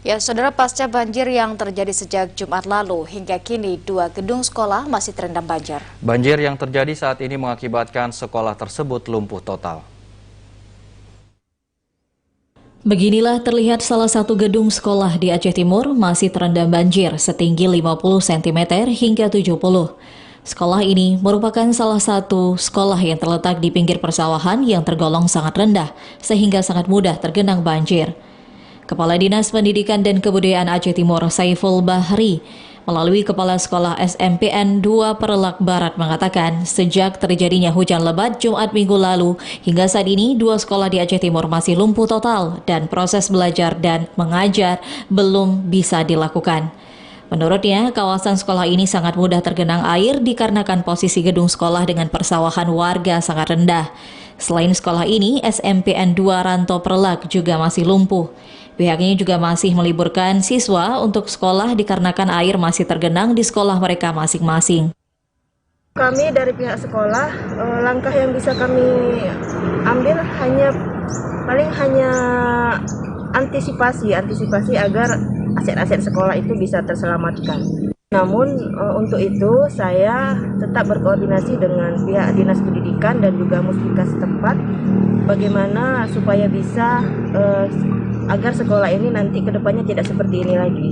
Ya, saudara, pasca banjir yang terjadi sejak Jumat lalu, hingga kini 2 gedung sekolah masih terendam banjir. Banjir yang terjadi saat ini mengakibatkan sekolah tersebut lumpuh total. Beginilah terlihat salah satu gedung sekolah di Aceh Timur masih terendam banjir setinggi 50 cm hingga 70. Sekolah ini merupakan salah satu sekolah yang terletak di pinggir persawahan yang tergolong sangat rendah sehingga sangat mudah tergenang banjir. Kepala Dinas Pendidikan dan Kebudayaan Aceh Timur Saiful Bahri melalui Kepala Sekolah SMPN 2 Perlak Barat mengatakan sejak terjadinya hujan lebat Jumat minggu lalu hingga saat ini 2 sekolah di Aceh Timur masih lumpuh total dan proses belajar dan mengajar belum bisa dilakukan. Menurutnya, kawasan sekolah ini sangat mudah tergenang air dikarenakan posisi gedung sekolah dengan persawahan warga sangat rendah. Selain sekolah ini, SMPN 2 Ranto Perlak juga masih lumpuh. Pihaknya juga masih meliburkan siswa untuk sekolah dikarenakan air masih tergenang di sekolah mereka masing-masing. Kami dari pihak sekolah, langkah yang bisa kami ambil hanya antisipasi agar aset-aset sekolah itu bisa terselamatkan. Namun untuk itu saya tetap berkoordinasi dengan pihak Dinas Pendidikan dan juga Muspika setempat bagaimana supaya bisa agar sekolah ini nanti kedepannya tidak seperti ini lagi.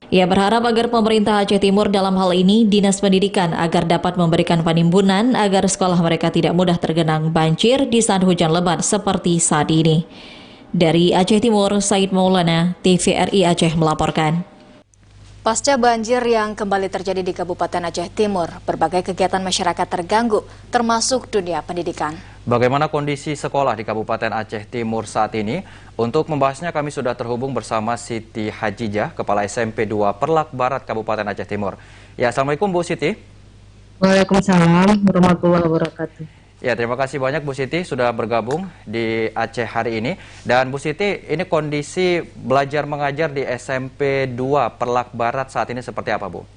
Ia berharap agar pemerintah Aceh Timur dalam hal ini Dinas Pendidikan agar dapat memberikan penimbunan agar sekolah mereka tidak mudah tergenang banjir di saat hujan lebat seperti saat ini. Dari Aceh Timur, Said Maulana, TVRI Aceh melaporkan. Pasca banjir yang kembali terjadi di Kabupaten Aceh Timur, berbagai kegiatan masyarakat terganggu, termasuk dunia pendidikan. Bagaimana kondisi sekolah di Kabupaten Aceh Timur saat ini? Untuk membahasnya kami sudah terhubung bersama Siti Hajijah, Kepala SMP 2 Perlak Barat Kabupaten Aceh Timur. Ya, Assalamualaikum Bu Siti. Waalaikumsalam warahmatullahi wabarakatuh. Ya, terima kasih banyak Bu Siti sudah bergabung di Aceh hari ini. Dan Bu Siti, ini kondisi belajar mengajar di SMP 2 Perlak Barat saat ini seperti apa, Bu?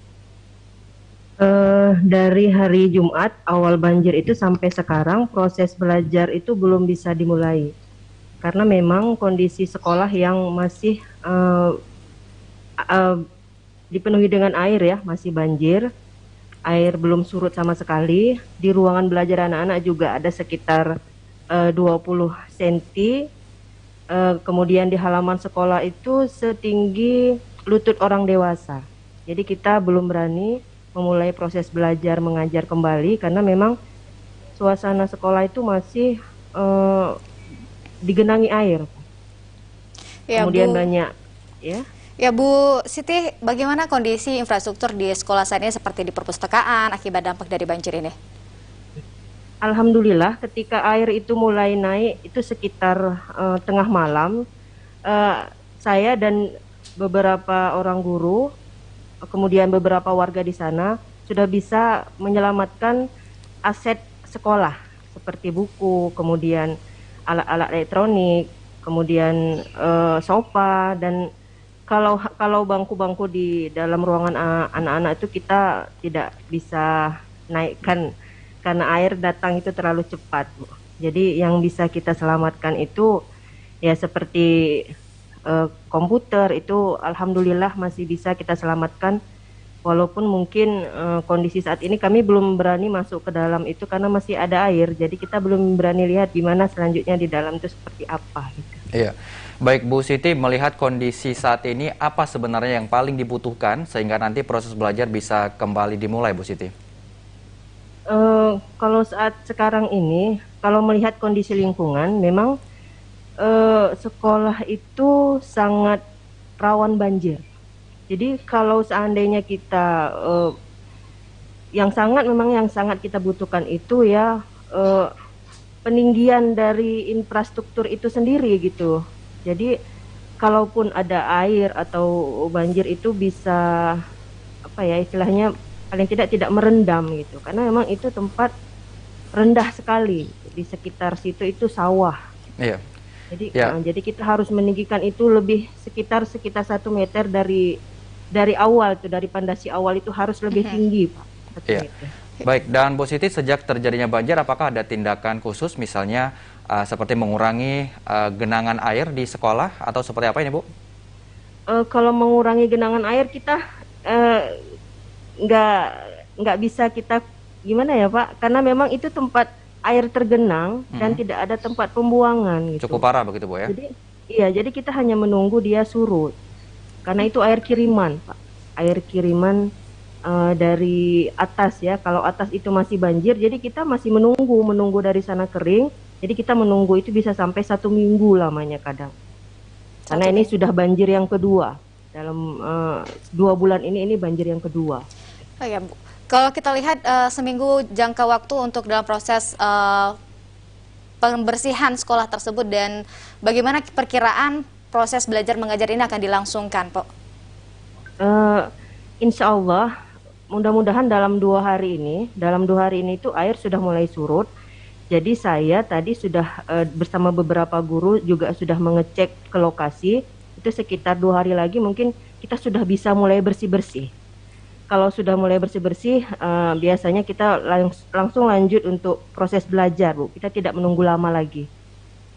Dari hari Jumat awal banjir itu sampai sekarang proses belajar itu belum bisa dimulai. Karena memang kondisi sekolah yang masih dipenuhi dengan air ya, masih banjir. Air belum surut sama sekali. Di ruangan belajar anak-anak juga ada sekitar 20 cm. Kemudian di halaman sekolah itu setinggi lutut orang dewasa. Jadi kita belum berani memulai proses belajar mengajar kembali karena memang suasana sekolah itu masih digenangi air. Ya, Kemudian Bu. banyak ya. Ya, Bu Siti, bagaimana kondisi infrastruktur di sekolah saat ini seperti di perpustakaan akibat dampak dari banjir ini? Alhamdulillah ketika air itu mulai naik itu sekitar tengah malam, saya dan beberapa orang guru, kemudian beberapa warga di sana sudah bisa menyelamatkan aset sekolah seperti buku, kemudian alat-alat elektronik, kemudian sofa, dan kalau bangku-bangku di dalam ruangan anak-anak itu kita tidak bisa naikkan karena air datang itu terlalu cepat, Bu. Jadi yang bisa kita selamatkan itu ya seperti komputer itu alhamdulillah masih bisa kita selamatkan, walaupun mungkin kondisi saat ini kami belum berani masuk ke dalam itu karena masih ada air, jadi kita belum berani lihat gimana selanjutnya di dalam itu seperti apa gitu. Iya. Baik Bu Siti, melihat kondisi saat ini apa sebenarnya yang paling dibutuhkan sehingga nanti proses belajar bisa kembali dimulai, Bu Siti? Kalau saat sekarang ini, kalau melihat kondisi lingkungan, memang sekolah itu sangat rawan banjir. Jadi kalau seandainya kita yang sangat kita butuhkan itu ya peninggian dari infrastruktur itu sendiri gitu. Jadi kalaupun ada air atau banjir itu bisa apa ya istilahnya paling tidak merendam gitu. Karena memang itu tempat rendah sekali, di sekitar situ itu sawah. Iya. Jadi Ya. jadi kita harus meninggikan itu lebih sekitar 1 meter dari awal tuh, dari pondasi awal itu harus lebih tinggi, Pak. 1 Iya. meter. Baik, dan Bu Siti, sejak terjadinya banjir apakah ada tindakan khusus misalnya seperti mengurangi genangan air di sekolah atau seperti apa ini, Bu? kalau mengurangi genangan air kita eh, nggak nggak bisa kita gimana ya Pak, karena memang itu tempat air tergenang dan tidak ada tempat pembuangan gitu. Cukup parah begitu Bu ya? Jadi iya, jadi kita hanya menunggu dia surut karena itu air kiriman Pak, air kiriman dari atas ya. Kalau atas itu masih banjir, jadi kita masih menunggu dari sana kering. Jadi kita menunggu itu bisa sampai 1 minggu lamanya kadang. Karena ini sudah banjir yang kedua dalam 2 bulan ini banjir yang kedua. Oh ya Bu, kalau kita lihat seminggu jangka waktu untuk dalam proses pembersihan sekolah tersebut, dan bagaimana perkiraan proses belajar mengajar ini akan dilangsungkan, Pak? Insya Allah, mudah-mudahan dalam 2 hari ini itu air sudah mulai surut. Jadi saya tadi sudah bersama beberapa guru juga sudah mengecek ke lokasi. Itu sekitar 2 hari lagi mungkin kita sudah bisa mulai bersih-bersih. Kalau sudah mulai bersih-bersih, biasanya kita langsung lanjut untuk proses belajar, Bu. Kita tidak menunggu lama lagi.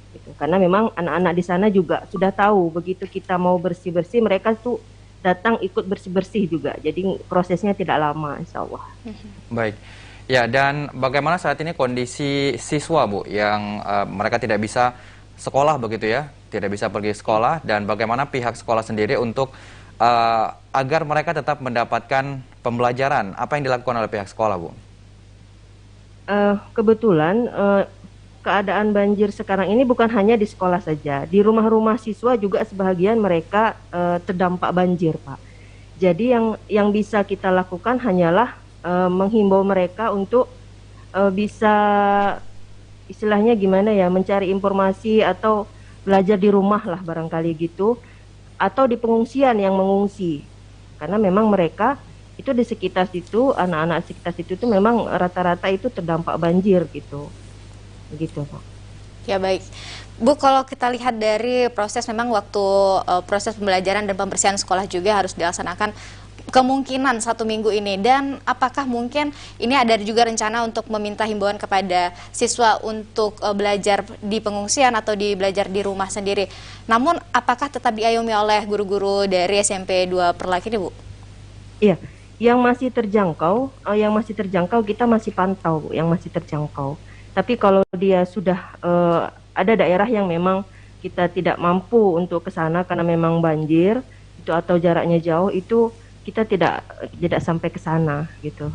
Gitu. Karena memang anak-anak di sana juga sudah tahu, begitu kita mau bersih-bersih, mereka tuh datang ikut bersih-bersih juga. Jadi prosesnya tidak lama, insya Allah. Baik. Ya, dan bagaimana saat ini kondisi siswa, Bu, yang mereka tidak bisa sekolah begitu ya, tidak bisa pergi sekolah, dan bagaimana pihak sekolah sendiri untuk agar mereka tetap mendapatkan pembelajaran? Apa yang dilakukan oleh pihak sekolah, Bu? Kebetulan keadaan banjir sekarang ini bukan hanya di sekolah saja, di rumah-rumah siswa juga sebahagian mereka terdampak banjir, Pak. Jadi yang bisa kita lakukan hanyalah menghimbau mereka untuk bisa istilahnya gimana ya, mencari informasi atau belajar di rumah lah barangkali gitu, atau di pengungsian yang mengungsi, karena memang mereka itu di sekitar situ, anak-anak sekitar situ itu memang rata-rata itu terdampak banjir gitu, begitu Pak. Ya baik, Bu, kalau kita lihat dari proses, memang waktu proses pembelajaran dan pembersihan sekolah juga harus dilaksanakan kemungkinan 1 minggu ini, dan apakah mungkin ini ada juga rencana untuk meminta himbauan kepada siswa untuk belajar di pengungsian atau belajar di rumah sendiri? Namun apakah tetap diayomi oleh guru-guru dari SMP 2 Perlak ini, Bu? Iya, yang masih terjangkau kita masih pantau, Bu, yang masih terjangkau. Tapi kalau dia sudah ada daerah yang memang kita tidak mampu untuk ke sana karena memang banjir itu atau jaraknya jauh, itu kita tidak sampai ke sana gitu.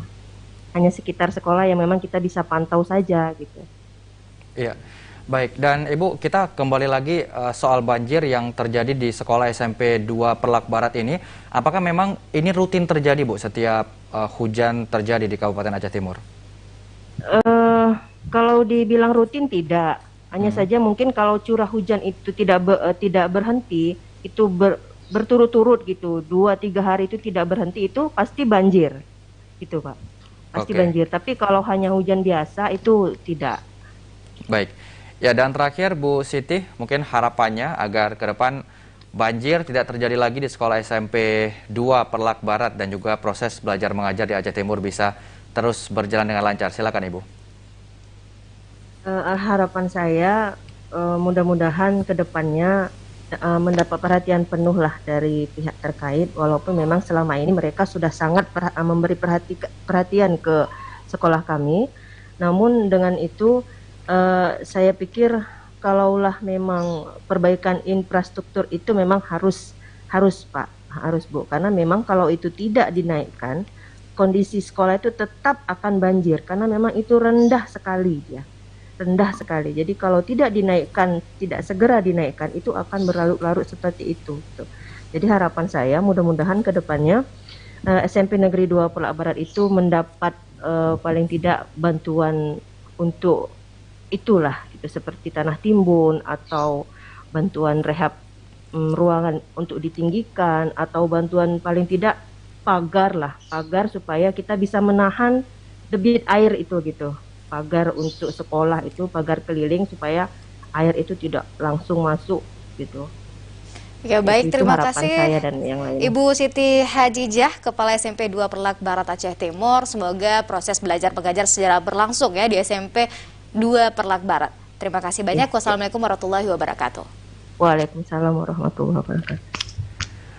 Hanya sekitar sekolah yang memang kita bisa pantau saja gitu. Iya, baik. Dan Ibu, kita kembali lagi soal banjir yang terjadi di sekolah SMP 2 Perlak Barat ini. Apakah memang ini rutin terjadi, Bu, setiap hujan terjadi di Kabupaten Aceh Timur? Kalau dibilang rutin tidak. Hanya saja mungkin kalau curah hujan itu tidak berhenti, itu berturut-turut gitu, 2-3 hari itu tidak berhenti, itu pasti banjir gitu Pak, pasti banjir. Tapi kalau hanya hujan biasa itu tidak. Baik ya, dan terakhir Bu Siti, mungkin harapannya agar ke depan banjir tidak terjadi lagi di sekolah SMP 2 Perlak Barat dan juga proses belajar mengajar di Aceh Timur bisa terus berjalan dengan lancar. Silakan Ibu. Harapan saya mudah-mudahan ke depannya mendapat perhatian penuh lah dari pihak terkait, walaupun memang selama ini mereka sudah sangat memberi perhatian ke sekolah kami. Namun dengan itu saya pikir kalaulah memang perbaikan infrastruktur itu memang harus Pak, harus Bu, karena memang kalau itu tidak dinaikkan, kondisi sekolah itu tetap akan banjir karena memang itu rendah sekali ya. Rendah sekali. Jadi kalau tidak dinaikkan, tidak segera dinaikkan, itu akan berlarut-larut seperti itu. Jadi harapan saya mudah-mudahan ke depannya SMP Negeri 2 Perlak Barat itu mendapat paling tidak bantuan untuk itulah, gitu, seperti tanah timbun atau bantuan rehab ruangan untuk ditinggikan, atau bantuan paling tidak pagar supaya kita bisa menahan debit air itu gitu. Pagar untuk sekolah itu, pagar keliling supaya air itu tidak langsung masuk gitu. Ya baik, terima kasih saya dan yang lain. Ibu Siti Hajijah, Kepala SMP 2 Perlak Barat Aceh Timur. Semoga proses belajar mengajar secara berlangsung ya di SMP 2 Perlak Barat. Terima kasih banyak. Wassalamualaikum warahmatullahi wabarakatuh. Waalaikumsalam warahmatullahi wabarakatuh.